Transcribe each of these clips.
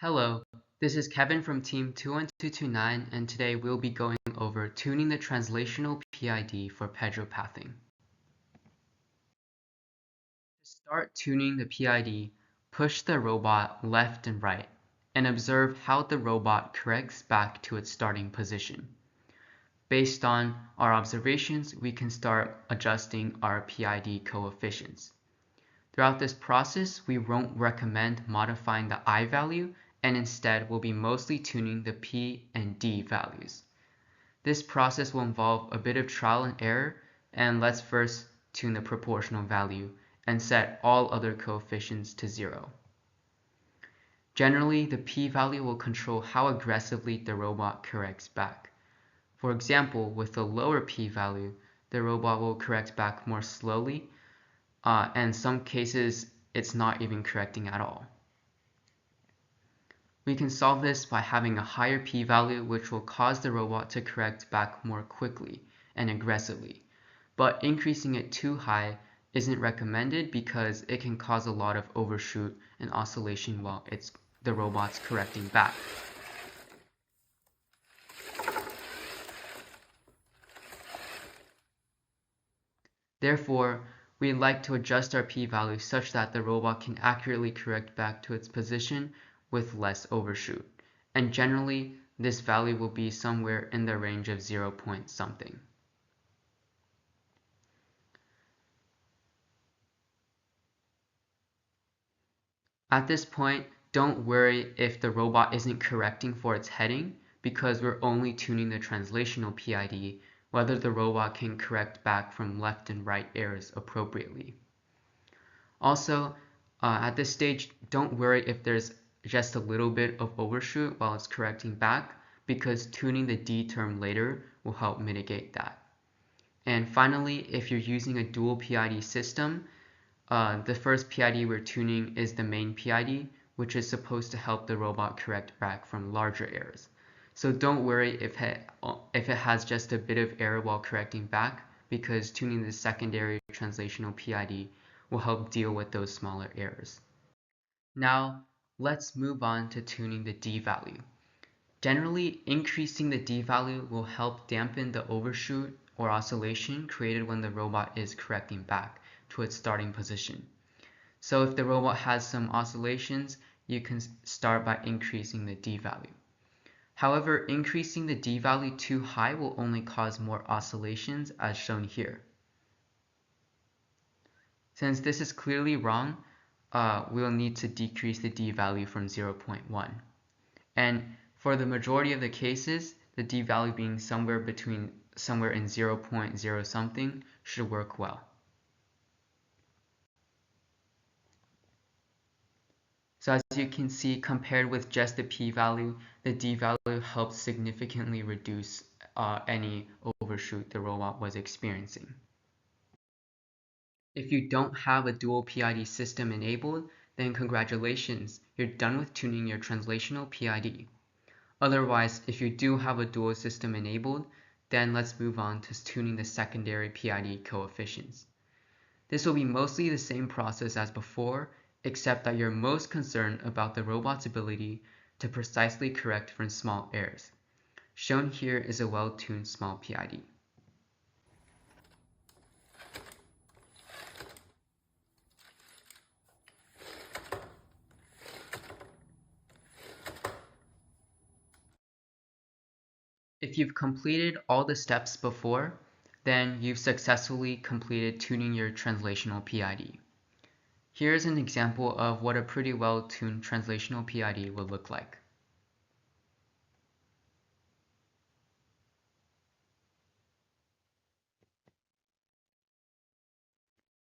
Hello, this is Kevin from Team 21229, and today we'll be going over tuning the translational PID for Pedro pathing. To start tuning the PID, push the robot left and right, and observe how the robot corrects back to its starting position. Based on our observations, we can start adjusting our PID coefficients. Throughout this process, we won't recommend modifying the I value, and instead we'll be mostly tuning the P and D values. This process will involve a bit of trial and error, and let's first tune the proportional value and set all other coefficients to 0. Generally, the P value will control how aggressively the robot corrects back. For example, with a lower P value, the robot will correct back more slowly, and in some cases it's not even correcting at all. We can solve this by having a higher p-value, which will cause the robot to correct back more quickly and aggressively, but increasing it too high isn't recommended because it can cause a lot of overshoot and oscillation while the robot's correcting back. Therefore, we like to adjust our p-value such that the robot can accurately correct back to its position with less overshoot, and generally this value will be somewhere in the range of 0 point something. At this point, don't worry if the robot isn't correcting for its heading, because we're only tuning the translational PID, whether the robot can correct back from left and right errors appropriately. Also, at this stage, don't worry if there's just a little bit of overshoot while it's correcting back, because tuning the D term later will help mitigate that. And finally, if you're using a dual PID system, the first PID we're tuning is the main PID, which is supposed to help the robot correct back from larger errors. So don't worry if it has just a bit of error while correcting back, because tuning the secondary translational PID will help deal with those smaller errors. Now, let's move on to tuning the D value. Generally, increasing the D value will help dampen the overshoot or oscillation created when the robot is correcting back to its starting position. So if the robot has some oscillations, you can start by increasing the D value. However, increasing the D value too high will only cause more oscillations, as shown here. Since this is clearly wrong, we'll need to decrease the D value from 0.1. And for the majority of the cases, the D value being somewhere in 0.0 something should work well. So as you can see, compared with just the P value, the D value helps significantly reduce any overshoot the robot was experiencing. If you don't have a dual PID system enabled, then congratulations, you're done with tuning your translational PID. Otherwise, if you do have a dual system enabled, then let's move on to tuning the secondary PID coefficients. This will be mostly the same process as before, except that you're most concerned about the robot's ability to precisely correct from small errors. Shown here is a well-tuned small PID. If you've completed all the steps before, then you've successfully completed tuning your translational PID. Here's an example of what a pretty well-tuned translational PID would look like.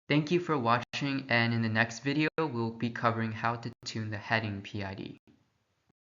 Thank you for watching, and in the next video we'll be covering how to tune the heading PID.